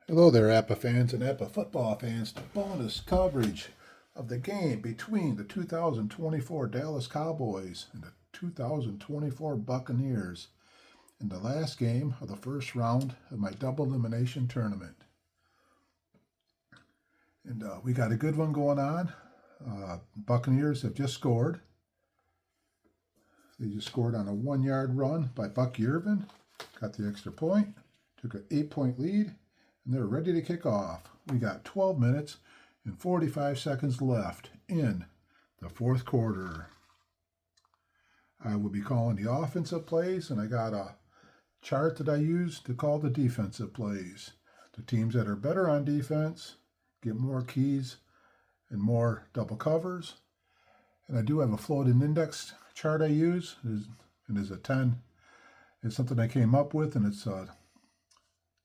Hello there, APBA fans and APBA football fans. The bonus coverage of the game between the 2024 Dallas Cowboys and the 2024 Buccaneers in the last game of the first round of my double elimination tournament. And we got a good one going on. Buccaneers have just scored. They just scored on a 1-yard run by Buck Irvin. Got the extra point. Took an 8-point lead. And they're ready to kick off. We got 12 minutes and 45 seconds left in the fourth quarter. I will be calling the offensive plays, and I got a chart that I use to call the defensive plays. The teams that are better on defense get more keys and more double covers. And I do have a floating index chart I use. It is a 10. It's something I came up with, and it's a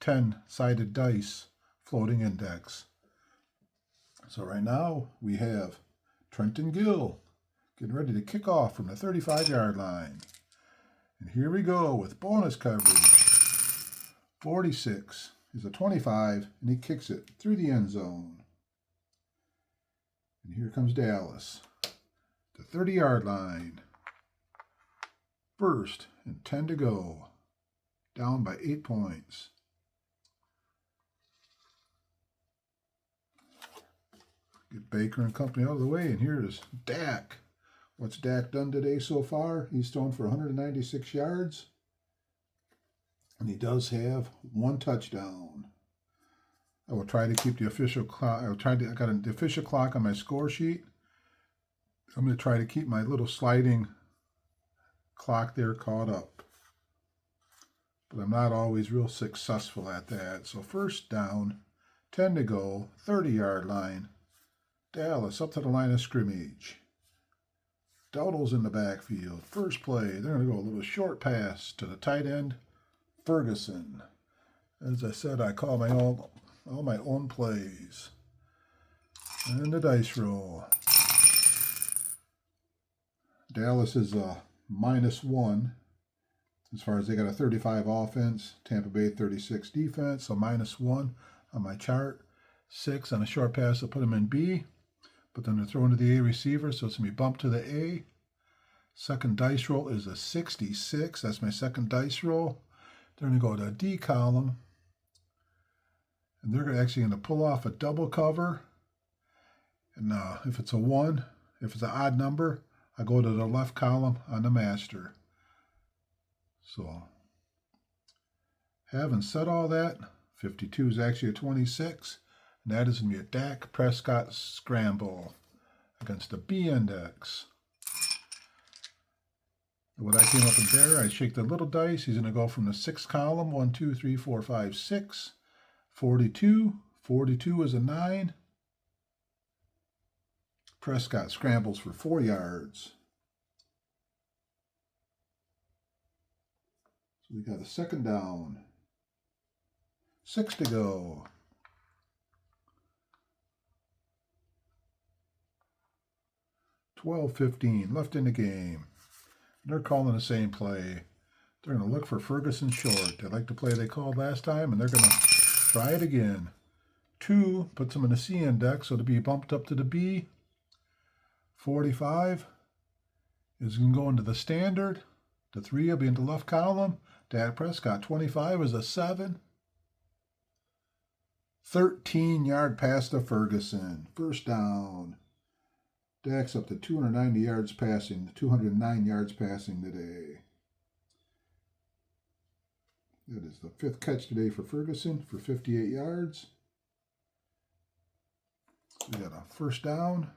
10-sided dice floating index. So right now we have Trenton Gill getting ready to kick off from the 35-yard line. And here we go with bonus coverage. 46 is a 25, and he kicks it through the end zone. And here comes Dallas. The 30-yard line. First and 10 to go. Down by 8 points. Get Baker and company out of the way, and here is Dak. What's Dak done today so far? He's thrown for 196 yards, and he does have 1 touchdown. I will try to keep the official clock. I got the official clock on my score sheet. I'm going to try to keep my little sliding clock there caught up, but I'm not always real successful at that. So first down, 10 to go, 30-yard line. Dallas up to the line of scrimmage. Dowdle's in the backfield. First play, they're going to go a little short pass to the tight end, Ferguson. As I said, I call all my own plays. And the dice roll. Dallas is a -1 as far as they got a 35 offense, Tampa Bay 36 defense, so -1 on my chart. 6 on a short pass to put them in B. But then they're throwing to the A receiver, so it's going to be bumped to the A. Second dice roll is a 66. That's my second dice roll. They're going to go to a D column. And they're actually going to pull off a double cover. And if it's a 1, if it's an odd number, I go to the left column on the master. So, having said all that, 52 is actually a 26. And that is going to be a Dak Prescott scramble against the B index. And what I came up with there, I shake the little dice. He's going to go from the 6th column, 1, 2, 3, 4, 5, 6. 42. 42 is a 9. Prescott scrambles for 4 yards. So we got a second down. 6 to go. 12:15 left in the game. They're calling the same play. They're going to look for Ferguson short. They like the play they called last time, and they're going to try it again. 2 puts them in the C index, so to be bumped up to the B. 45 is going to go into the standard. The 3 will be in the left column. Dak Prescott, 25 is a 7. 13-yard pass to Ferguson. First down. Dak's up to 290 yards passing, 209 yards passing today. That is the 5th catch today for Ferguson for 58 yards. We got a first down.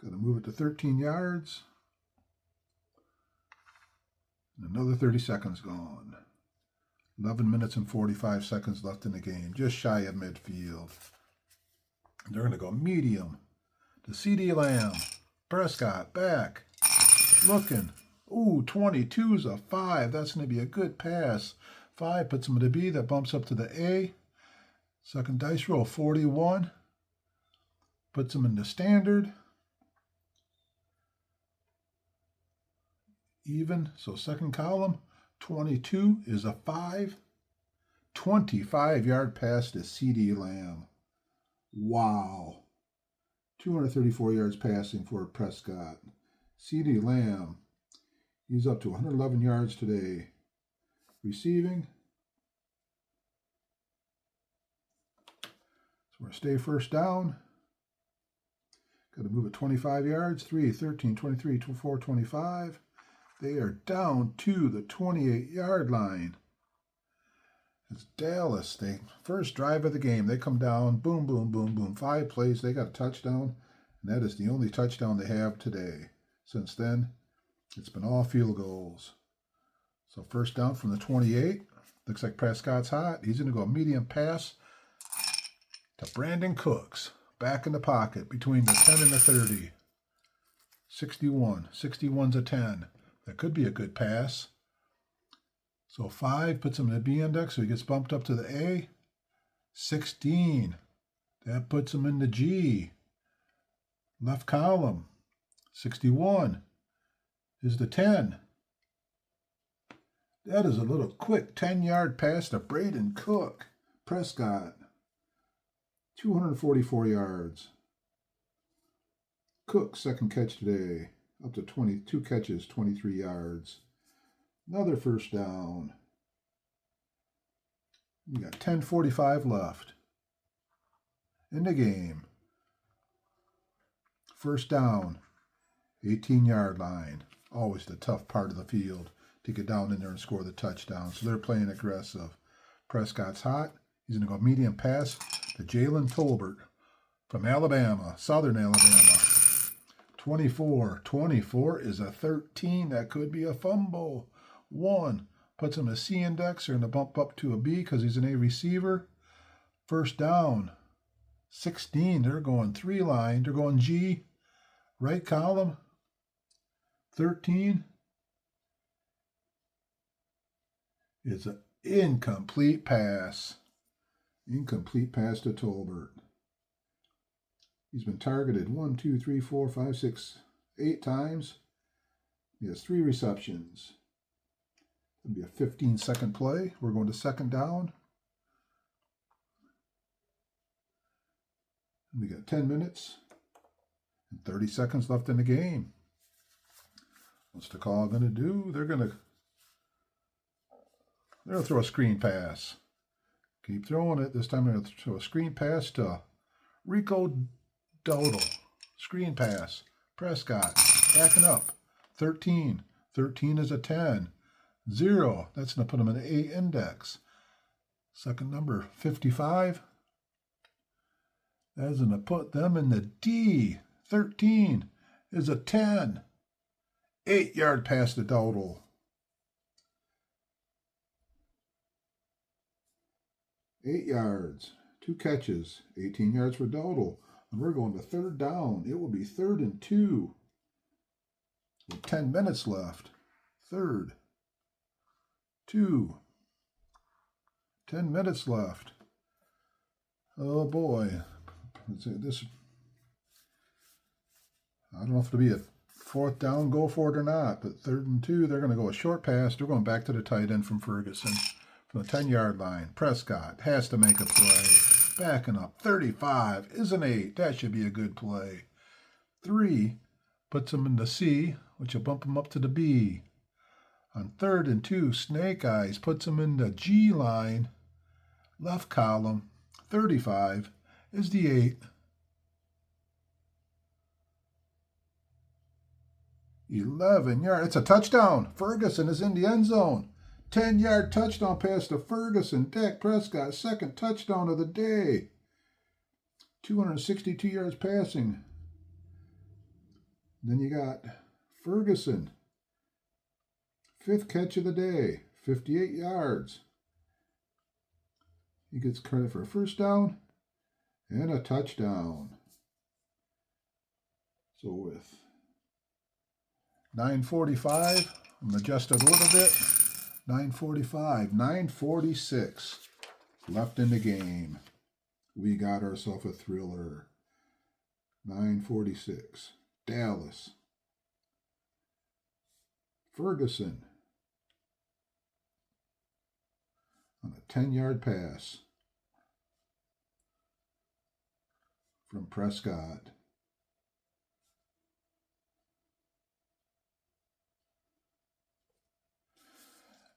Got to move it to 13 yards. And another 30 seconds gone. 11 minutes and 45 seconds left in the game, just shy of midfield. They're going to go medium to CeeDee Lamb. Prescott back. Looking. Ooh, 22 is a 5. That's going to be a good pass. 5 puts him to B. That bumps up to the A. Second dice roll, 41. Puts him in the standard. Even. So second column, 22 is a 5. 25-yard pass to CeeDee Lamb. Wow. 234 yards passing for Prescott. CeeDee Lamb, he's up to 111 yards today. Receiving. So we're going to stay first down. Got to move it 25 yards. 3, 13, 23, 24, 25. They are down to the 28-yard line. It's Dallas. They first drive of the game. They come down. Boom, boom, boom, boom. 5 plays. They got a touchdown. And that is the only touchdown they have today. Since then, it's been all field goals. So first down from the 28. Looks like Prescott's hot. He's going to go medium pass to Brandon Cooks. Back in the pocket between the 10 and the 30. 61. 61's a 10. That could be a good pass. So 5 puts him in the B index, so he gets bumped up to the A. 16. That puts him in the G. Left column. 61 is the 10. That is a little quick 10-yard pass to Brandon Cook. Prescott. 244 yards. Cook, second catch today. Up to 22 catches, 23 yards. Another first down. We got 10:45 left in the game. First down, 18-yard line. Always the tough part of the field to get down in there and score the touchdown. So they're playing aggressive. Prescott's hot. He's going to go medium pass to Jalen Tolbert from Alabama, Southern Alabama. 24. 24 is a 13. That could be a fumble. 1 puts him a C index. They're going to bump up to a B because he's an A receiver. First down. 16. They're going 3 line. They're going G. Right column. 13 is an incomplete pass. Incomplete pass to Tolbert. He's been targeted 1, 2, 3, 4, 5, 6, 8 times. He has 3 receptions. It'll be a 15-second play. We're going to second down. We got 10 minutes and 30 seconds left in the game. What's the call going to do? They're going to throw a screen pass. Keep throwing it. This time they're going to throw a screen pass to Rico Dowdle. Screen pass. Prescott backing up. 13. 13 is a 10. 0. That's going to put them in the A index. Second number 55. That's going to put them in the D. 13 is a 10. 8-yard pass to Dowdle. 8 yards. 2 catches. 18 yards for Dowdle. And we're going to third down. It will be 3rd and 2. With 10 minutes left. 3rd. 2. 10 minutes left. Oh boy. This, I don't know if it'll be a 4th down, go for it or not, but 3rd and 2, they're going to go a short pass. They're going back to the tight end from Ferguson from the 10-yard line. Prescott has to make a play. Backing up. 35 is an 8. That should be a good play. 3 puts him in the C, which will bump him up to the B. On 3rd and 2, Snake Eyes puts him in the G line, left column. 35 is the 8. 11 yards. It's a touchdown. Ferguson is in the end zone. 10-yard touchdown pass to Ferguson. Dak Prescott, second touchdown of the day. 262 yards passing. Then you got Ferguson. 5th catch of the day. 58 yards. He gets credit for a first down and a touchdown. So with 9:45, I'm adjusted a little bit. 9:45, 9:46 left in the game. We got ourselves a thriller. 9:46, Dallas. Ferguson on a 10-yard pass from Prescott.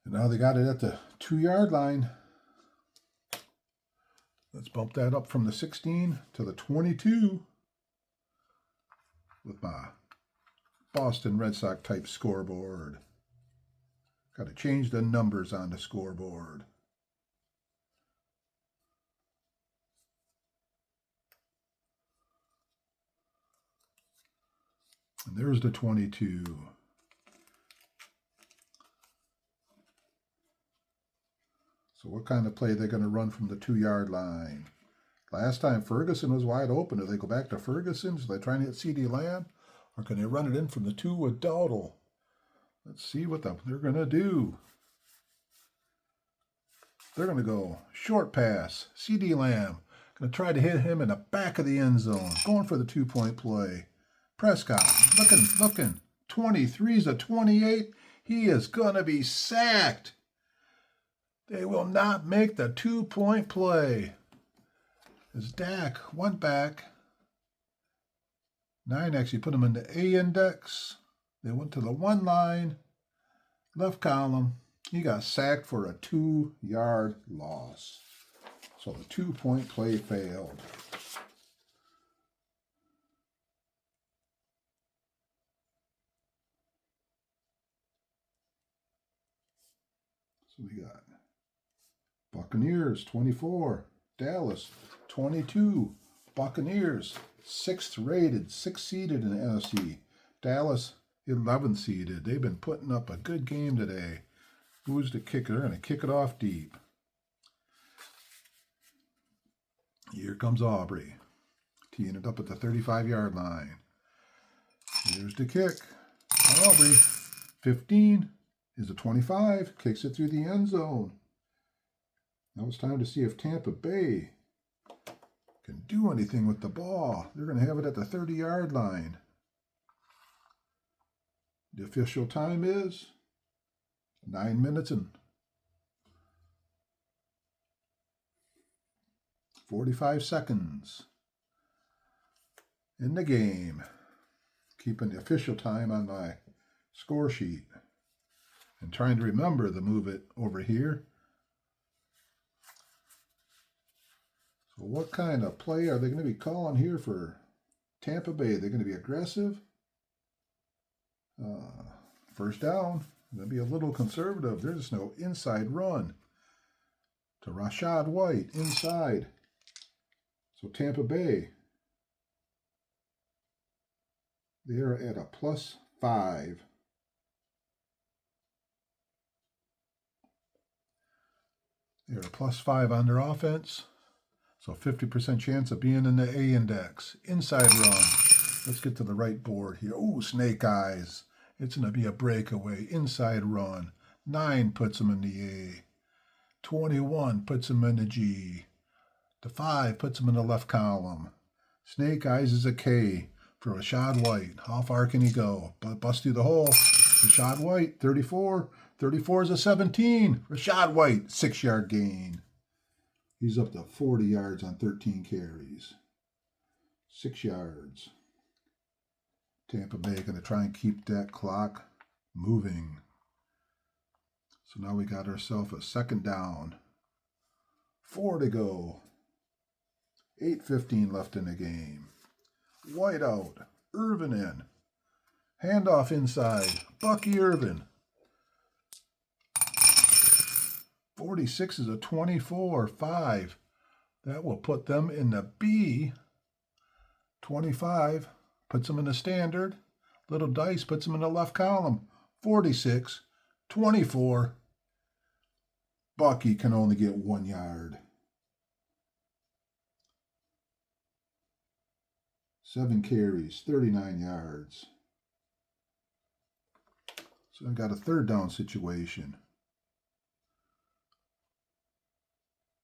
And now they got it at the 2-yard line. Let's bump that up from the 16 to the 22 with my Boston Red Sox type scoreboard. Got to change the numbers on the scoreboard. And there's the 22. So what kind of play are they going to run from the 2-yard line? Last time Ferguson was wide open. Do they go back to Ferguson? So they trying to hit CeeDee Lamb? Or can they run it in from the 2 with Dowdle? Let's see what they're going to do. They're going to go short pass. CeeDee Lamb. Going to try to hit him in the back of the end zone. Going for the 2-point play. Prescott. Looking. 23's a 28. He is going to be sacked. They will not make the 2-point play. As Dak went back. 9 actually put him in the A index. They went to the 1 line. Left column. He got sacked for a 2-yard loss. So the 2-point play failed. So we got Buccaneers 24, Dallas 22, Buccaneers 6th rated, 6th seeded in the NFC. Dallas 11th seeded. They've been putting up a good game today. Who's the kicker? They're going to kick it off deep. Here comes Aubrey, teeing it up at the 35-yard line. Here's the kick. Aubrey, 15 is a 25, kicks it through the end zone. Now it's time to see if Tampa Bay can do anything with the ball. They're going to have it at the 30-yard line. The official time is 9 minutes and 45 seconds in the game. Keeping the official time on my score sheet and trying to remember to move it over here. So what kind of play are they going to be calling here for Tampa Bay? They're going to be aggressive. First down. They'll be a little conservative. There's no inside run to Rashad White inside. So Tampa Bay, they're at a +5. They're a +5 on their offense. So 50% chance of being in the A index. Inside run. Let's get to the right board here. Oh, snake eyes. It's going to be a breakaway. Inside run. 9 puts them in the A. 21 puts them in the G. The 5 puts them in the left column. Snake eyes is a K for Rashad White. How far can he go? Bust through the hole. Rashad White, 34. 34 is a 17. Rashad White, 6-yard gain. He's up to 40 yards on 13 carries. 6 yards. Tampa Bay going to try and keep that clock moving. So now we got ourselves a second down. 4 to go. 8:15 left in the game. White out. Irvin in. Handoff inside. Bucky Irvin. 46 is a 24. 5. That will put them in the B. 25 puts them in the standard. Little dice puts them in the left column. 46. 24. Bucky can only get 1 yard. 7 carries, 39 yards. So I got a third down situation.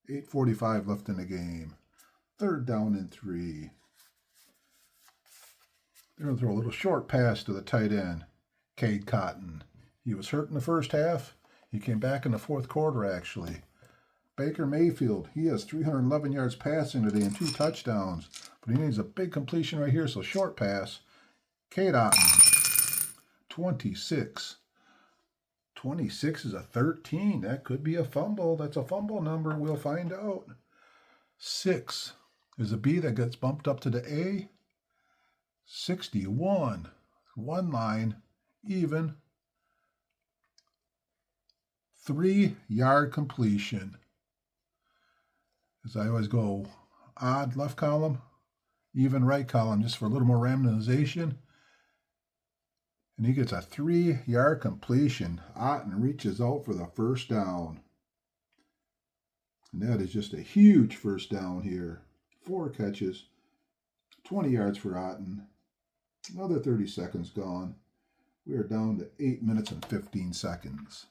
8:45 left in the game. Third down and 3. They're going to throw a little short pass to the tight end, Cade Cotton. He was hurt in the first half. He came back in the fourth quarter, actually. Baker Mayfield, he has 311 yards passing today and 2 touchdowns. But he needs a big completion right here, so short pass. Kate Otten, 26. 26 is a 13. That could be a fumble. That's a fumble number. We'll find out. 6 is a B that gets bumped up to the A. 61. One line, even. 3-yard completion. As I always go, odd left column, even right column, just for a little more randomization. And he gets a 3-yard completion. Otten reaches out for the first down. And that is just a huge first down here. 4 catches, 20 yards for Otten. Another 30 seconds gone. We are down to 8 minutes and 15 seconds.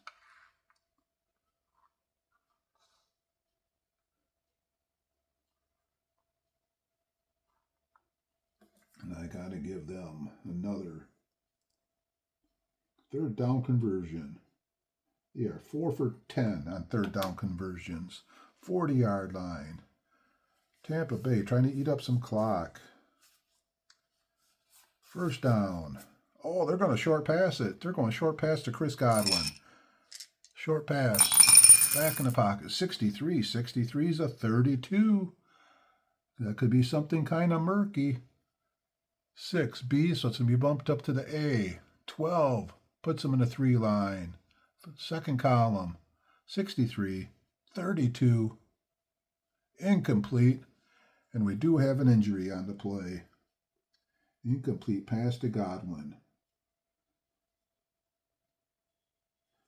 And I got to give them another third down conversion. They are 4 for 10 on third down conversions. 40-yard line. Tampa Bay trying to eat up some clock. First down. Oh, they're going to short pass it. They're going short pass to Chris Godwin. Short pass. Back in the pocket. 63. 63 is a 32. That could be something kind of murky. 6B, so it's going to be bumped up to the A. 12 puts them in the 3 line. Second column. 63. 32. Incomplete. And we do have an injury on the play. Incomplete pass to Godwin.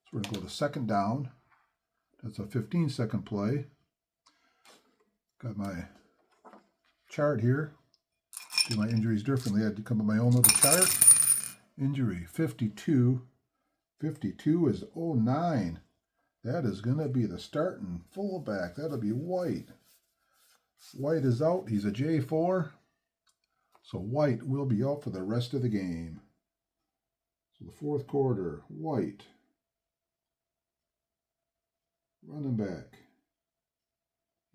So we're going to go to second down. That's a 15-second play. Got my chart here. Do my injuries differently. I had to come up with my own little chart. Injury 52. 52 is 09. That is going to be the starting fullback. That'll be White. White is out. He's a J4. So White will be out for the rest of the game. So the fourth quarter, White. Running back.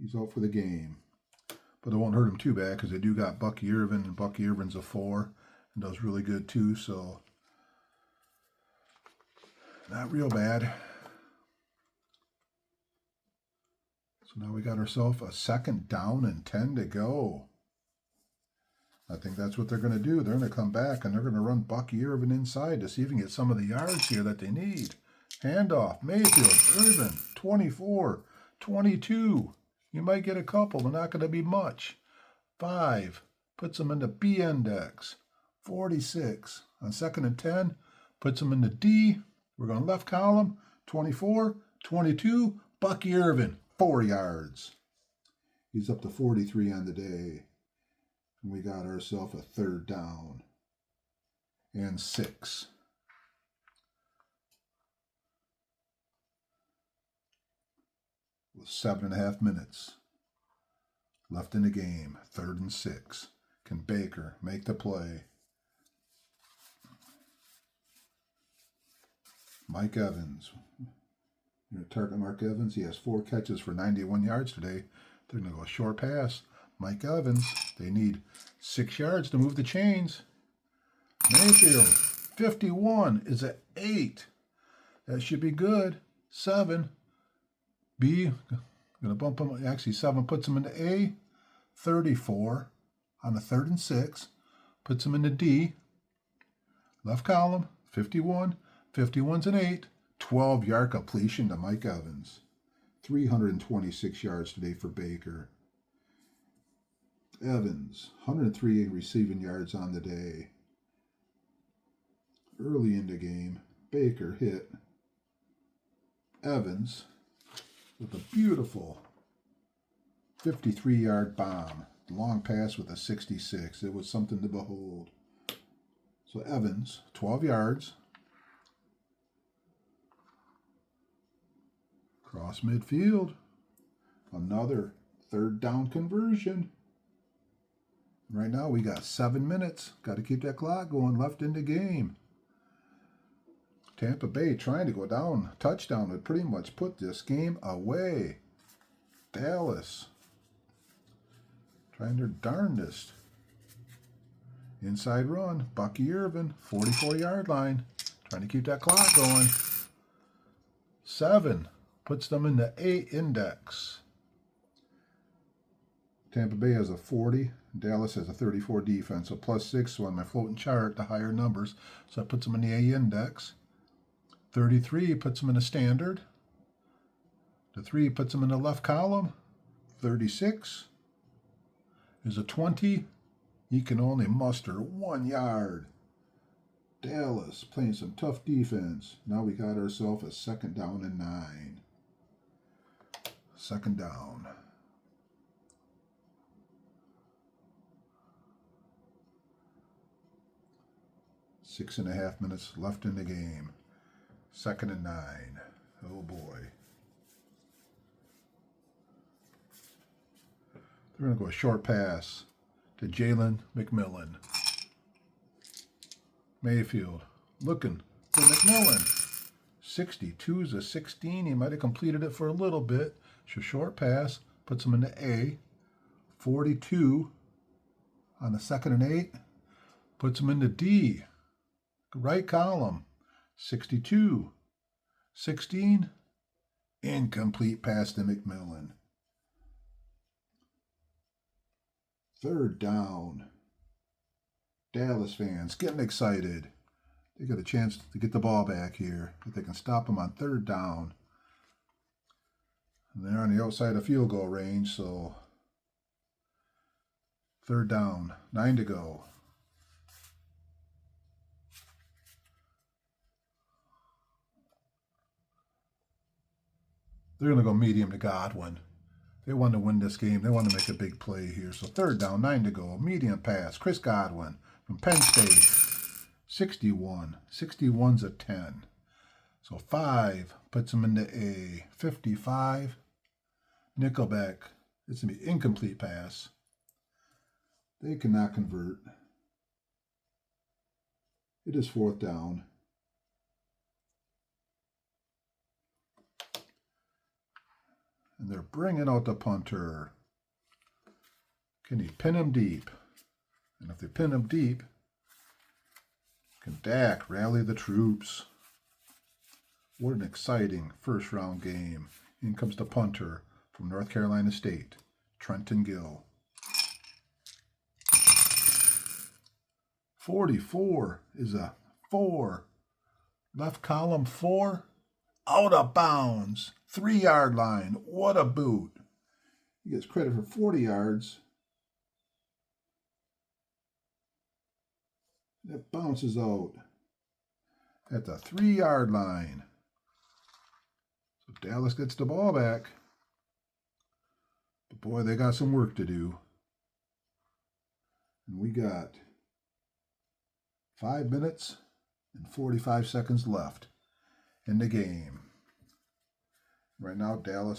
He's out for the game. But it won't hurt him too bad because they do got Bucky Irvin, and Bucky Irvin's a 4 and does really good too, so not real bad. So now we got ourselves a second down and 10 to go. I think that's what they're going to do. They're going to come back and they're going to run Bucky Irvin inside to see if he can get some of the yards here that they need. Handoff, Mayfield, Irvin, 24, 22. You might get a couple, but not going to be much. 5 puts them in the B index. 46 on second and 10 puts them in the D. We're going left column. 24, 22. Bucky Irvin, 4 yards. He's up to 43 on the day. And we got ourselves a third down and 6. With 7.5 minutes left in the game. 3rd and 6. Can Baker make the play? Mike Evans. You're going to target Mark Evans. He has 4 catches for 91 yards today. They're going to go short pass. Mike Evans. They need 6 yards to move the chains. Mayfield. 51 is at 8. That should be good. 7. B, going to bump him. Actually, 7 puts him into A. 34 on the 3rd and 6. Puts him into D. Left column, 51. 51's an 8. 12-yard completion to Mike Evans. 326 yards today for Baker. Evans, 103 receiving yards on the day. Early in the game, Baker hit Evans with a beautiful 53-yard bomb. Long pass with a 66. It was something to behold. So Evans, 12 yards. Cross midfield. Another third down conversion. Right now we got 7 minutes. Got to keep that clock going left in the game. Tampa Bay trying to go down. Touchdown would pretty much put this game away. Dallas trying their darndest. Inside run, Bucky Irvin, 44-yard line, trying to keep that clock going. 7 puts them in the A index. Tampa Bay has a 40. Dallas has a 34 defense, so +6. So on my floating chart, the higher numbers. So that puts them in the A index. 33 puts them in a standard. The 3 puts them in the left column. 36 is a 20. He can only muster 1 yard. Dallas playing some tough defense. Now we got ourselves a 2nd down and 9. 2nd down. Six and a half minutes left in the game. 2nd and 9. Oh boy. They're going to go a short pass to Jalen McMillan. Mayfield looking for McMillan. 62 is a 16. He might have completed it for a little bit. It's a short pass. Puts him in the A. 42 on the 2nd and 8. Puts him in the D. Right column. 62. 16. Incomplete pass to McMillan. 3rd down. Dallas fans getting excited. They got a chance to get the ball back here. If they can stop them on 3rd down. And they're on the outside of field goal range, so 3rd down. 9 to go. They're going to go medium to Godwin. They want to win this game. They want to make a big play here. So 3rd down, 9 to go. Medium pass. Chris Godwin from Penn State. 61. 61's a 10. So 5 puts him into A. 55. Nickelback. It's going to be incomplete pass. They cannot convert. It is 4th down. And they're bringing out the punter. Can he pin him deep? And if they pin him deep, can Dak rally the troops? What an exciting 1st round game. In comes the punter from North Carolina State, Trenton Gill. 44 is a 4. Left column 4. Out of bounds. 3-yard line. What a boot. He gets credit for 40 yards. That bounces out at the 3-yard line. So Dallas gets the ball back. But boy, they got some work to do. And we got 5 minutes and 45 seconds left in the game. Right now, Tampa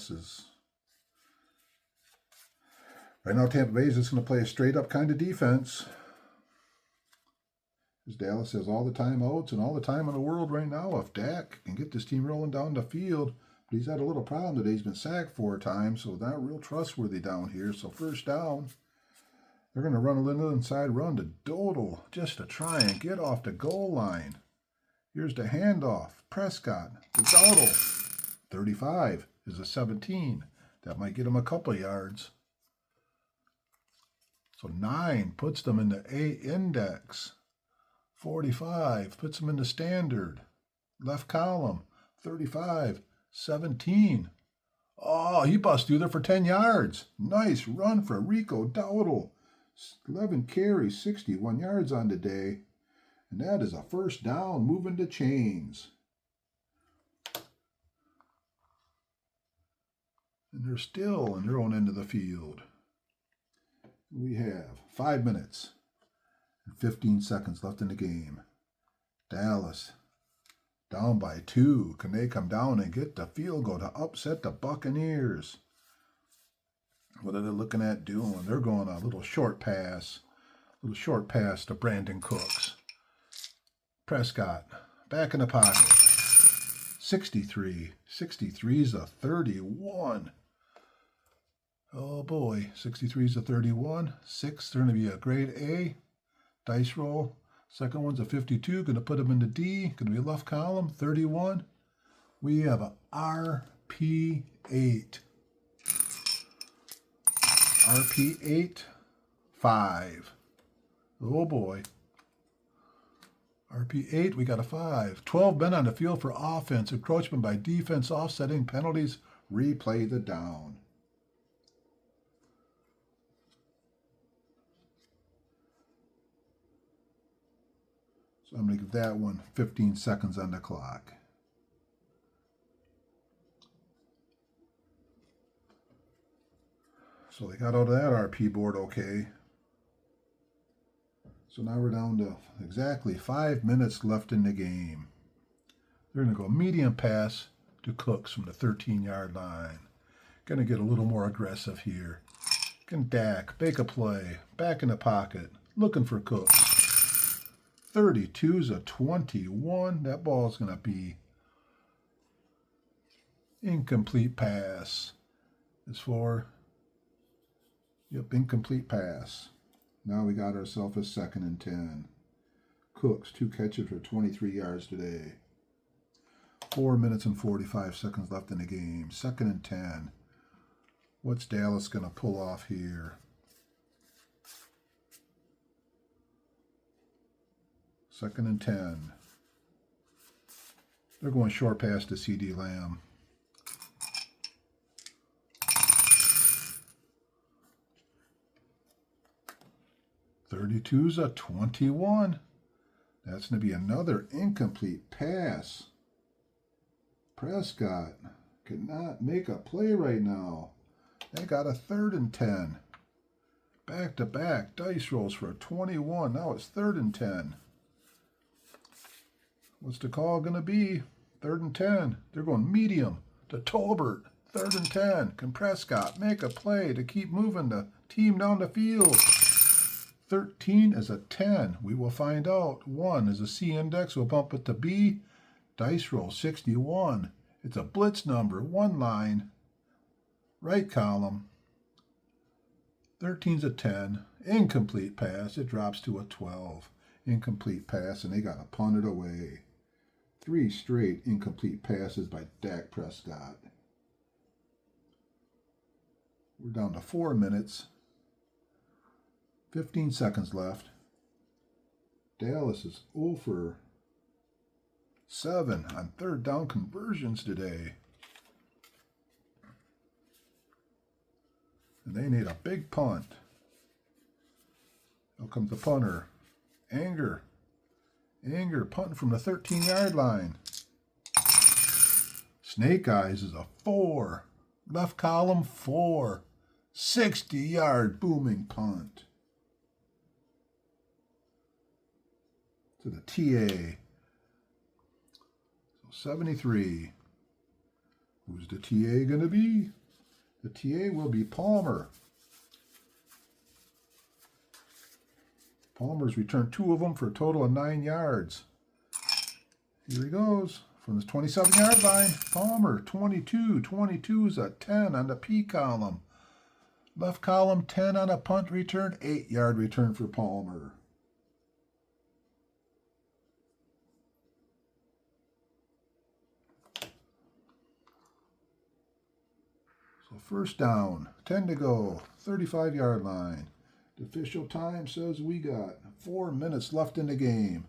Bay is just going to play a straight-up kind of defense. Because Dallas has all the timeouts and all the time in the world right now. If Dak can get this team rolling down the field, but he's had a little problem today. He's been sacked 4 times, so not real trustworthy down here. So 1st down, they're going to run a little inside run to Dodal just to try and get off the goal line. Here's the handoff. Prescott to Dodal. 35 is a 17. That might get him a couple of yards. So 9 puts them in the A index. 45 puts them in the standard. Left column. 35. 17. Oh, he busts through there for 10 yards. Nice run for Rico Dowdle. 11 carries, 61 yards on the day. And that is a 1st down, moving the chains. And they're still in their own end of the field. We have 5 minutes and 15 seconds left in the game. Dallas down by 2. Can they come down and get the field goal to upset the Buccaneers? What are they looking at doing? They're going a little short pass to Brandon Cooks. Prescott back in the pocket. 63. 63 is a 31. Oh boy, 63 is a 31. 6, they're going to be a grade A. Dice roll. Second one's a 52. Going to put them in the D. Going to be left column, 31. We have a RP8. RP8, 5. Oh boy. RP8, we got a 5. 12 men on the field for offense. Encroachment by defense, offsetting penalties. Replay the down. So I'm going to give that one 15 seconds on the clock. So they got out of that RP board okay. So now we're down to exactly 5 minutes left in the game. They're going to go medium pass to Cooks from the 13-yard line. Going to get a little more aggressive here. Can Dak make a play, back in the pocket, looking for Cooks. 32's a 21. That ball's going to be incomplete pass. It's for, incomplete pass. Now we got ourselves a 2nd and 10. Cooks, 2 catches for 23 yards today. 4 minutes and 45 seconds left in the game. 2nd and 10. What's Dallas going to pull off here? 2nd and 10. They're going short pass to CD Lamb. .32's a 21. That's going to be another incomplete pass. Prescott cannot make a play right now. They got a 3rd and 10. Back-to-back dice rolls for a 21. Now it's 3rd and 10. What's the call going to be? 3rd and 10. They're going medium to Tolbert. 3rd and 10. Can Prescott make a play to keep moving the team down the field? 13 is a 10. We will find out. 1 is a C index. We'll bump it to B. Dice roll 61. It's a blitz number. 1 line. Right column. 13's a 10. Incomplete pass. It drops to a 12. Incomplete pass, and they got to punt it away. 3 straight incomplete passes by Dak Prescott. We're down to 4 minutes. 15 seconds left. Dallas is 0 for 7 on 3rd down conversions today. And they need a big punt. Here comes the punter. Anger punting from the 13-yard line. Snake Eyes is a 4. Left column 4. 60-yard booming punt. To the TA. So 73. Who's the TA going to be? The TA will be Palmer. Palmer's returned 2 of them for a total of 9 yards. Here he goes. From the 27-yard line, Palmer, 22. 22 is a 10 on the P column. Left column, 10 on a punt return, 8-yard return for Palmer. So 1st down, 10 to go, 35-yard line. The official time says we got 4 minutes left in the game.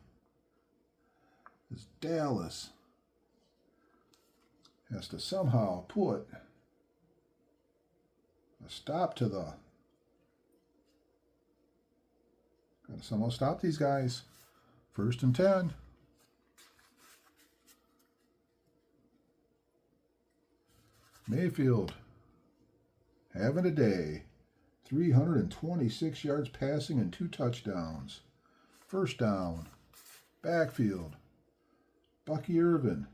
As Dallas has to somehow put a stop to the... Got to somehow stop these guys. 1st and 10. Mayfield having a day. 326 yards passing and 2 touchdowns. 1st down. Backfield. Bucky Irvin.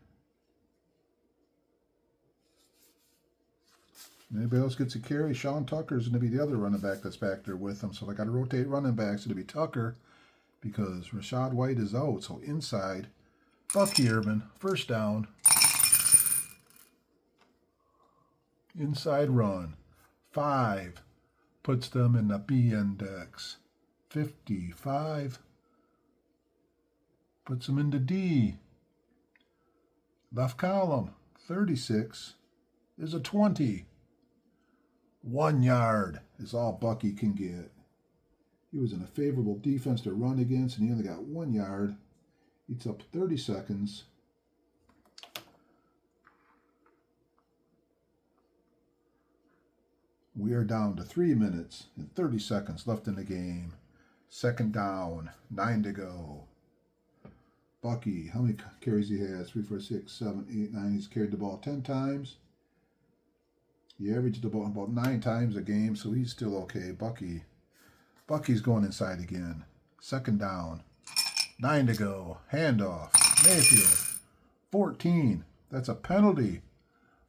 Anybody else gets a carry? Sean Tucker is going to be the other running back that's back there with him. So I got to rotate running backs. It'll be Tucker because Rashad White is out. So inside, Bucky Irvin. 1st down. Inside run. 5 puts them in the B index. 55 puts them into D. Left column, 36 is a 20. 1 yard is all Bucky can get. He was in a favorable defense to run against, and he only got 1 yard. Eats up 30 seconds. We are down to 3 minutes and 30 seconds left in the game. Second down, 9 to go. Bucky, how many carries he has? 3, 4, 6, 7, 8, 9. He's carried the ball 10 times. He averaged the ball about 9 times a game, so he's still okay. Bucky's going inside again. Second down, 9 to go. Handoff, Mayfield, 14. That's a penalty.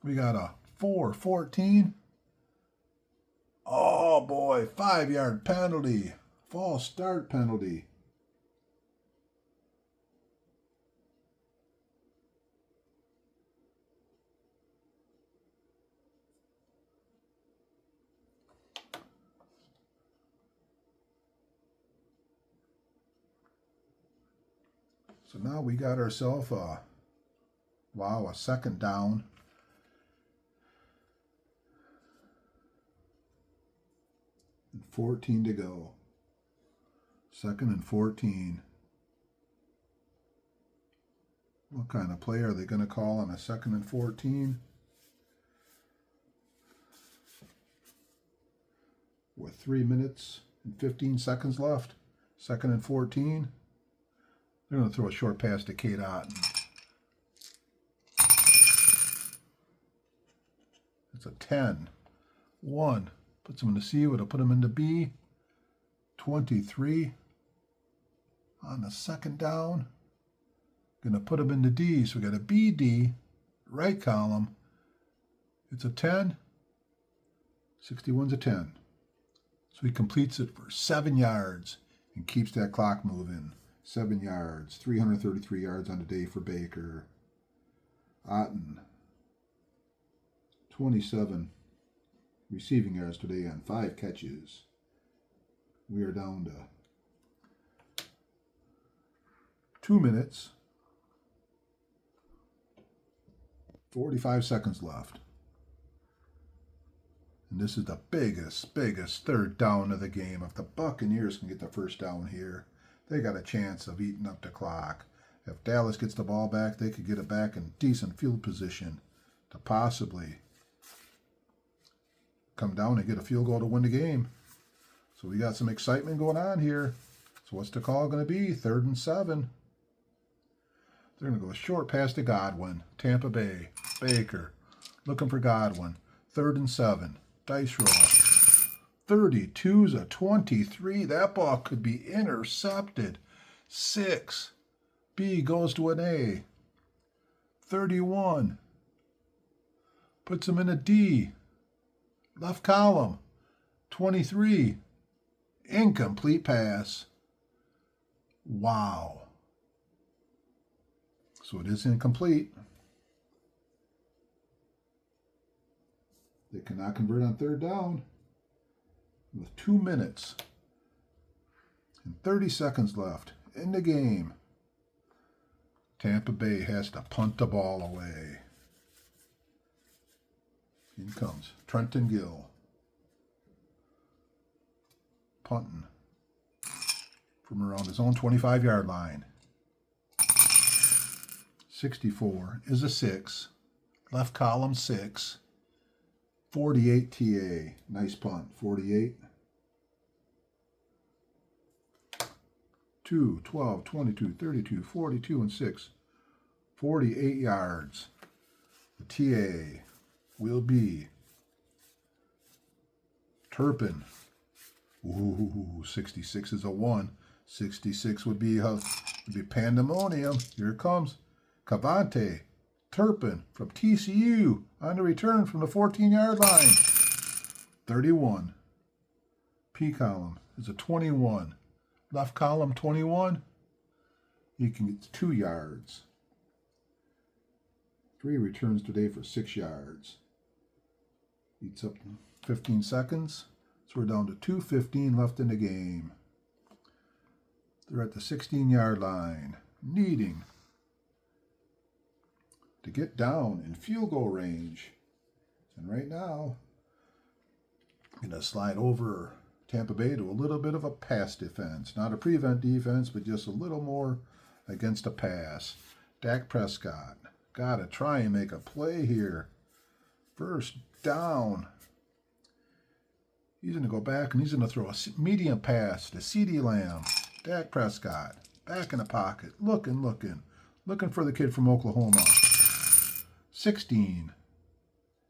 We got a 4-14. Oh boy, 5-yard penalty. False start penalty. So now we got ourselves a second down. And 14 to go. Second and 14. What kind of play are they going to call on a second and 14? With 3 minutes and 15 seconds left. Second and 14. They're going to throw a short pass to Kate Otten. It's a 10. 1. Puts them in the C. Would have put them into B. 23. On the second down. Going to put them into D. So we got a BD. Right column. It's a 10. 61's a 10. So he completes it for 7 yards and keeps that clock moving. 7 yards, 333 yards on the day for Baker. Otten, 27 receiving yards today on 5 catches. We are down to 2 minutes, 45 seconds left. And this is the biggest third down of the game. If the Buccaneers can get the first down here, they got a chance of eating up the clock. If Dallas gets the ball back, they could get it back in decent field position to possibly come down and get a field goal to win the game. So we got some excitement going on here. So what's the call going to be? 3rd and 7. They're going to go a short pass to Godwin. Tampa Bay. Baker. Looking for Godwin. 3rd and 7. Dice roll. 32's a 23. That ball could be intercepted. 6. B goes to an A. 31. Puts him in a D. Left column. 23. Incomplete pass. Wow. So it is incomplete. They cannot convert on 3rd down. With 2 minutes and 30 seconds left in the game, Tampa Bay has to punt the ball away. In comes Trenton Gill. Punting from around his own 25-yard line. 64 is a 6. Left column 6. 48 TA. Nice punt. 48. 2, 12, 22, 32, 42, and 6. 48 yards. The TA will be Turpin. Ooh, 66 is a 1. 66 would be pandemonium. Here it comes. Cavante. Turpin from TCU on the return from the 14-yard line. 31. P column is a 21. Left column 21. He can get 2 yards. 3 returns today for 6 yards. Eats up 15 seconds. So we're down to 2:15 left in the game. They're at the 16-yard line, needing to get down in field goal range. And right now, I'm going to slide over Tampa Bay to a little bit of a pass defense. Not a prevent defense, but just a little more against a pass. Dak Prescott, got to try and make a play here. First down. He's going to go back and he's going to throw a medium pass to CeeDee Lamb. Dak Prescott, back in the pocket, looking for the kid from Oklahoma. 16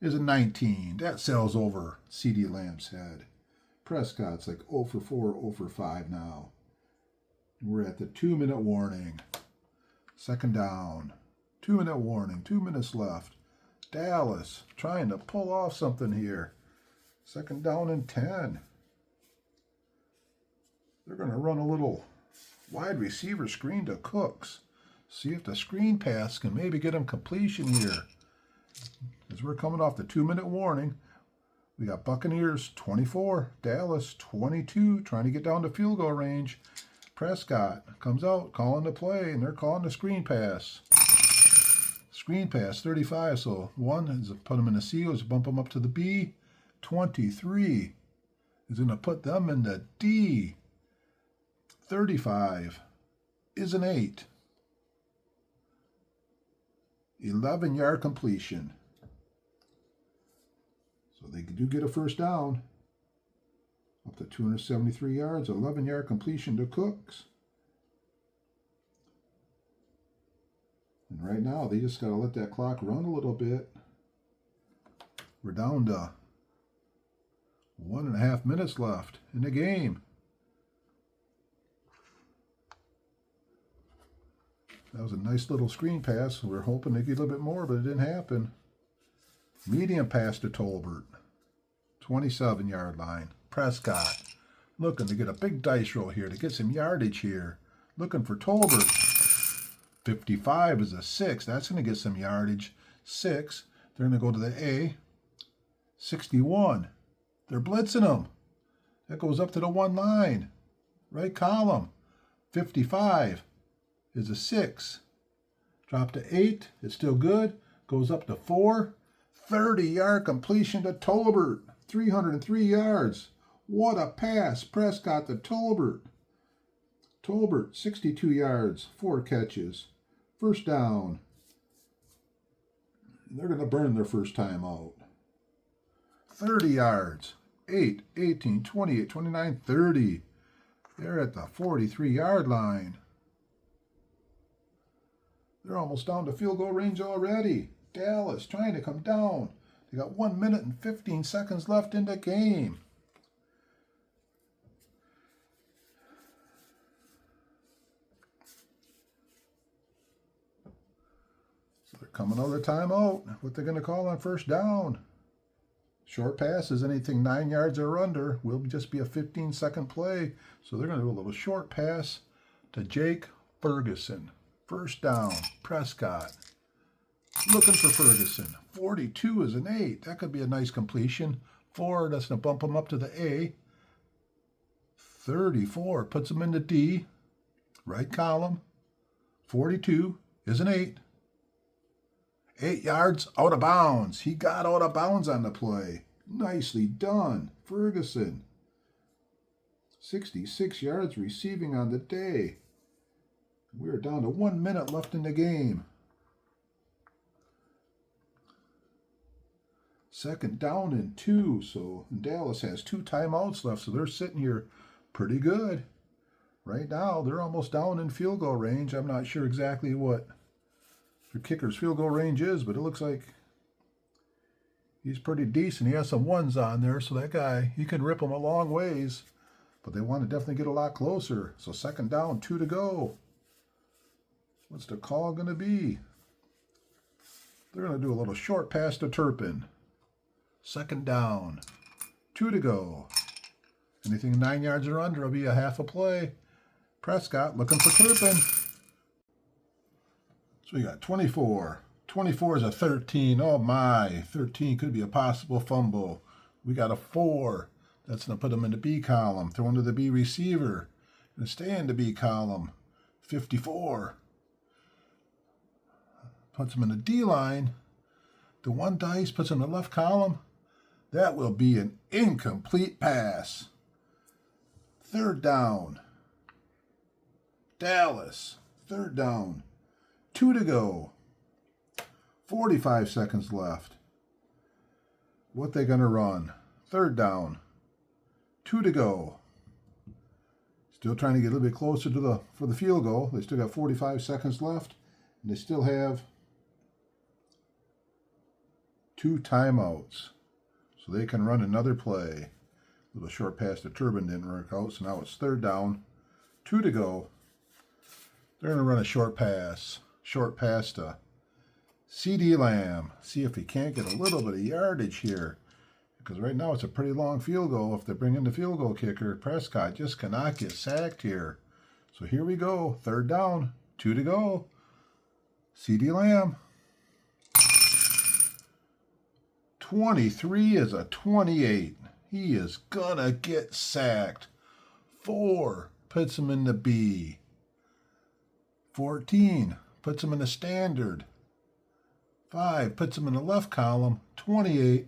is a 19. That sails over CeeDee Lamb's head. Prescott's like 0 for 4, 0 for 5 now. We're at the 2-minute warning. Second down. 2-minute warning. 2 minutes left. Dallas trying to pull off something here. Second down and 10. They're going to run a little wide receiver screen to Cooks. See if the screen pass can maybe get him completion here. As we're coming off the 2-minute warning, we got Buccaneers 24, Dallas 22, trying to get down to field goal range. Prescott comes out, calling the play, and they're calling the screen pass. Screen pass, 35, so 1 is put them in the C, is bump them up to the B. 23 is going to put them in the D. 35 is an 8. 11-yard completion. So they do get a first down. Up to 273 yards, 11-yard completion to Cooks. And right now, they just got to let that clock run a little bit. We're down to 1.5 minutes left in the game. That was a nice little screen pass. We were hoping to get a little bit more, but it didn't happen. Medium pass to Tolbert. 27-yard line. Prescott looking to get a big dice roll here to get some yardage here. Looking for Tolbert. 55 is a 6. That's going to get some yardage. 6. They're going to go to the A. 61. They're blitzing them. That goes up to the 1 line. Right column. 55 is a 6. Drop to 8. It's still good. Goes up to 4. 30-yard completion to Tolbert. 303 yards. What a pass. Prescott to Tolbert. Tolbert, 62 yards. 4 catches. First down. They're going to burn their first time out. 30 yards. 8, 18, 28, 29, 30. They're at the 43-yard line. They're almost down to field goal range already. Dallas trying to come down. They got 1 minute and 15 seconds left in the game. So they're coming out of the timeout. What they're going to call on first down. Short passes, anything 9 yards or under, will just be a 15-second play. So they're going to do a little short pass to Jake Ferguson. First down, Prescott. Looking for Ferguson. 42 is an 8. That could be a nice completion. 4, that's going to bump him up to the A. 34 puts him in the D. Right column. 42 is an 8. 8 yards out of bounds. He got out of bounds on the play. Nicely done, Ferguson. 66 yards receiving on the day. We're down to 1 minute left in the game. Second down and 2. So Dallas has 2 timeouts left, so they're sitting here pretty good. Right now, they're almost down in field goal range. I'm not sure exactly what the kicker's field goal range is, but it looks like he's pretty decent. He has some 1s on there, so that guy, he can rip them a long ways. But they want to definitely get a lot closer. So second down, 2 to go. What's the call going to be? They're going to do a little short pass to Turpin. Second down, 2 to go. Anything 9 yards or under will be a half a play. Prescott looking for Turpin. So we got 24. 24 is a 13. Oh my, 13 could be a possible fumble. We got a 4. That's going to put them in the B column. Throw into the B receiver. Going to stay in the B column. 54. Puts them in the D line. The 1 dice puts them in the left column. That will be an incomplete pass. 3rd down. Dallas. 3rd down. 2 to go. 45 seconds left. What they going to run? 3rd down. 2 to go. Still trying to get a little bit closer to for the field goal. They still got 45 seconds left. And they still have 2 timeouts. So they can run another play. A little short pass to Turbin didn't work out. So now it's 3rd down. 2 to go. They're going to run a short pass. Short pass to CD Lamb. See if he can't get a little bit of yardage here. Because right now it's a pretty long field goal. If they bring in the field goal kicker, Prescott just cannot get sacked here. So here we go. 3rd down. 2 to go. CD Lamb. 23 is a 28. He is gonna get sacked. 4 puts him in the B. 14 puts him in the standard. 5 puts him in the left column. 28.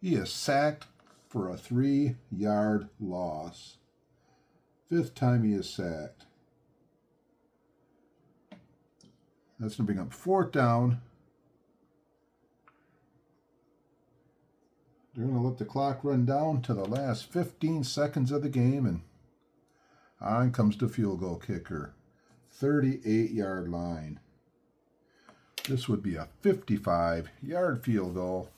He is sacked for a 3-yard loss. 5th time he is sacked. That's going to bring up 4th down. They're going to let the clock run down to the last 15 seconds of the game, and on comes the field goal kicker. 38-yard line. This would be a 55-yard field goal.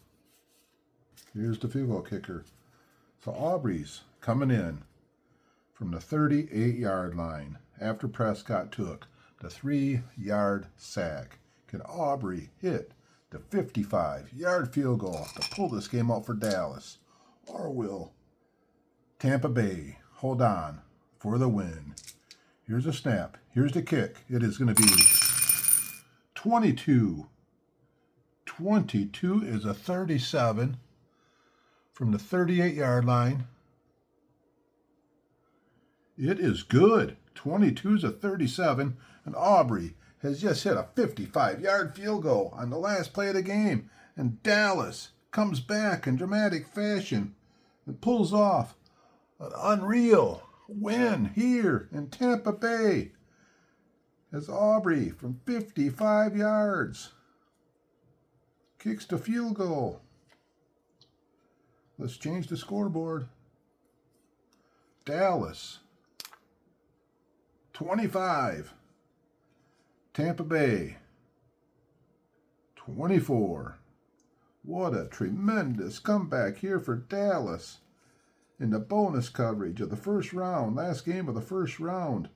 Here's the field goal kicker. So Aubrey's coming in from the 38-yard line after Prescott took the 3-yard sack. Can Aubrey hit the 55-yard field goal to pull this game out for Dallas? Or will Tampa Bay hold on for the win? Here's a snap. Here's the kick. It is going to be 22. 22 is a 37 from the 38-yard line. It is good. 22 is a 37, and Aubrey has just hit a 55-yard field goal on the last play of the game. And Dallas comes back in dramatic fashion and pulls off an unreal win here in Tampa Bay as Aubrey from 55 yards kicks the field goal. Let's change the scoreboard. Dallas 25. Tampa Bay 24. What a tremendous comeback here for Dallas in the bonus coverage of the first round, last game of the first round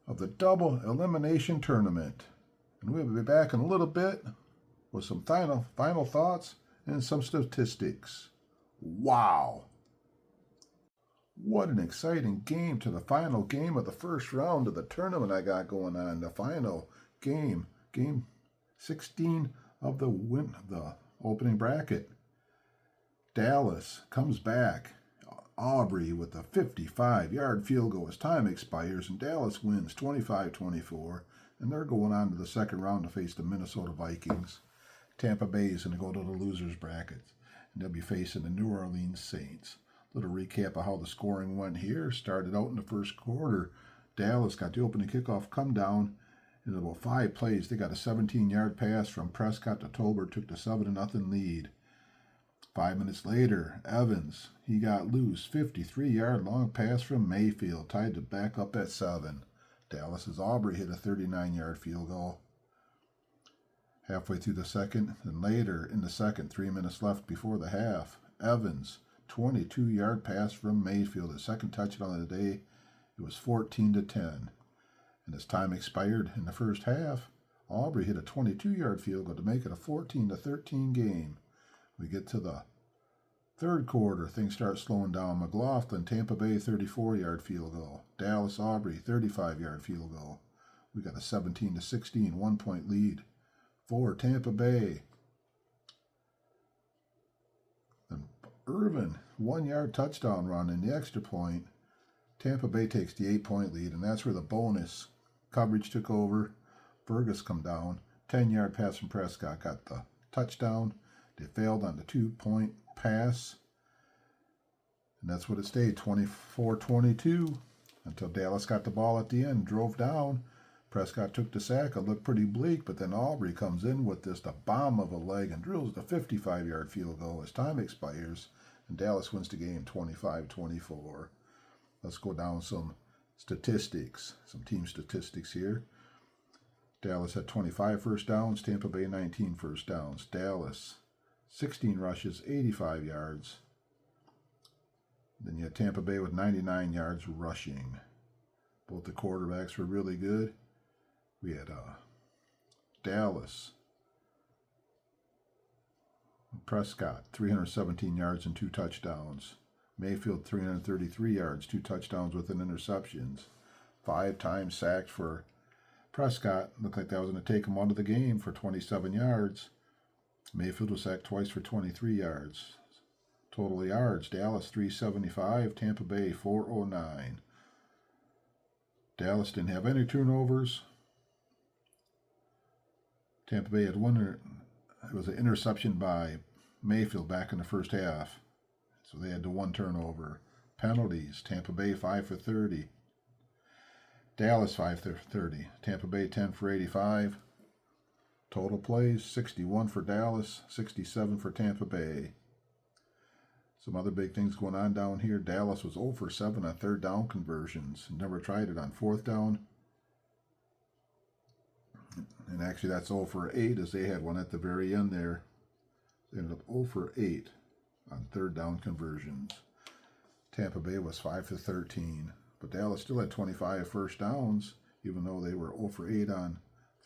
of the double elimination tournament. And we'll be back in a little bit with some final thoughts and some statistics. Wow. What an exciting game to the final game of the first round of the tournament I got going on. The final game, game 16 of the opening bracket. Dallas comes back. Aubrey with a 55-yard field goal as time expires, and Dallas wins 25-24, and they're going on to the second round to face the Minnesota Vikings. Tampa Bay is going to go to the losers bracket, and they'll be facing the New Orleans Saints. Little recap of how the scoring went here. Started out in the first quarter. Dallas got the opening kickoff come down. In about 5 plays, they got a 17-yard pass from Prescott to Tolbert, took the 7-0 lead. 5 minutes later, Evans, he got loose. 53-yard long pass from Mayfield, tied to back up at 7. Dallas's Aubrey hit a 39-yard field goal. Halfway through the second, and later in the second, 3 minutes left before the half, Evans, 22-yard pass from Mayfield, his second touchdown of the day. It was 14-10. And as time expired in the first half, Aubrey hit a 22-yard field goal to make it a 14-13 game. We get to the third quarter, things start slowing down. McLaughlin, Tampa Bay, 34-yard field goal. Dallas, Aubrey, 35-yard field goal. We got a 17-16 1-point lead for Tampa Bay. The Irvin, 1 yard touchdown run in the extra point. Tampa Bay takes the 8-point lead, and that's where the bonus coverage took over. Fergus come down. 10-yard pass from Prescott got the touchdown. They failed on the 2-point pass. And that's what it stayed, 24-22, until Dallas got the ball at the end, drove down. Prescott took the sack. It looked pretty bleak, but then Aubrey comes in with this, the bomb of a leg, and drills the 55-yard field goal as time expires, and Dallas wins the game 25-24. Let's go down some statistics, some team statistics here. Dallas had 25 first downs, Tampa Bay 19 first downs. Dallas, 16 rushes, 85 yards. Then you had Tampa Bay with 99 yards rushing. Both the quarterbacks were really good. We had Dallas, Prescott, 317 yards and 2 touchdowns. Mayfield, 333 yards, 2 touchdowns with an interceptions. 5 times sacked for Prescott. Looked like that was going to take him out of the game for 27 yards. Mayfield was sacked twice for 23 yards. Total yards, Dallas 375, Tampa Bay 409. Dallas didn't have any turnovers. Tampa Bay had one. It was an interception by Mayfield back in the first half. So they had the 1 turnover. Penalties, Tampa Bay 5 for 30. Dallas 5 for 30. Tampa Bay 10 for 85. Total plays, 61 for Dallas, 67 for Tampa Bay. Some other big things going on down here. Dallas was 0 for 7 on 3rd down conversions. Never tried it on 4th down. And actually that's 0 for 8 as they had one at the very end there. They ended up 0 for 8 on 3rd down conversions. Tampa Bay was 5 for 13. But Dallas still had 25 first downs, even though they were 0 for 8 on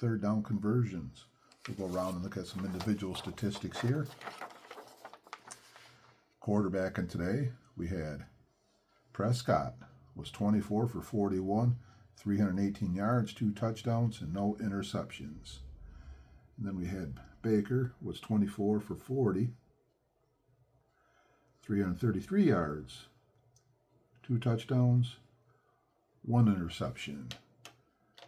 3rd down conversions. We'll go around and look at some individual statistics here. Quarterbacking today, we had Prescott was 24 for 41, 318 yards, 2 touchdowns, and no interceptions. And then we had Baker was 24 for 40, 333 yards, 2 touchdowns, 1 interception.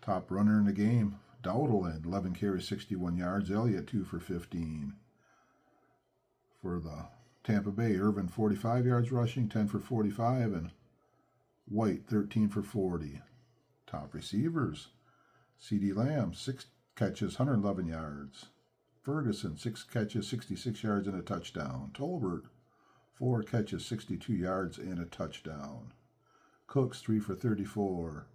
Top runner in the game, Dowdle had 11 carries, 61 yards. Elliott 2 for 15. For the Tampa Bay, Irvin 45 yards rushing, 10 for 45, and White 13 for 40. Top receivers, CeeDee Lamb 6 catches, 111 yards. Ferguson 6 catches, 66 yards and a touchdown. Tolbert 4 catches, 62 yards and a touchdown. Cooks 3 for 34.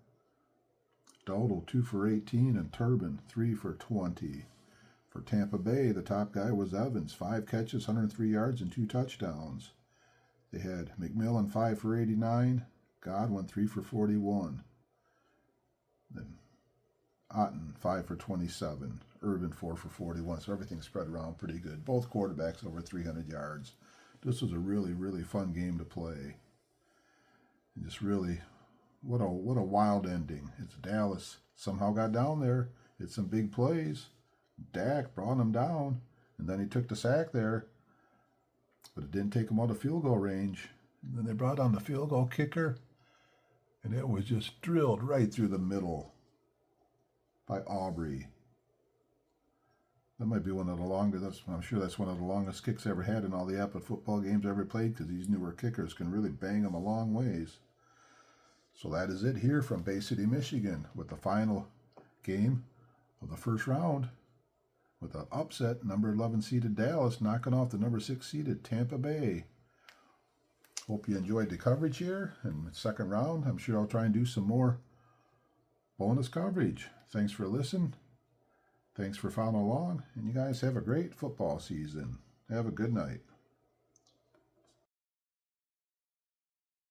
Dowdle 2 for 18, and Turbin 3 for 20. For Tampa Bay, the top guy was Evans, 5 catches, 103 yards, and 2 touchdowns. They had McMillan 5 for 89, Godwin 3 for 41. Then Otten 5 for 27, Irvin 4 for 41. So everything spread around pretty good. Both quarterbacks over 300 yards. This was a really, really fun game to play. And just really, what a wild ending. It's Dallas somehow got down there. Hit some big plays. Dak brought him down, and then he took the sack there, but it didn't take him out of field goal range. And then they brought on the field goal kicker, and it was just drilled right through the middle by Aubrey. That might be one of the longest, I'm sure that's one of the longest kicks ever had in all the APBA football games ever played, because these newer kickers can really bang them a long ways. So that is it here from Bay City, Michigan, with the final game of the first round, with an upset, number 11 seeded Dallas knocking off the number 6 seeded Tampa Bay. Hope you enjoyed the coverage here in the second round. I'm sure I'll try and do some more bonus coverage. Thanks for listening. Thanks for following along. And you guys have a great football season. Have a good night.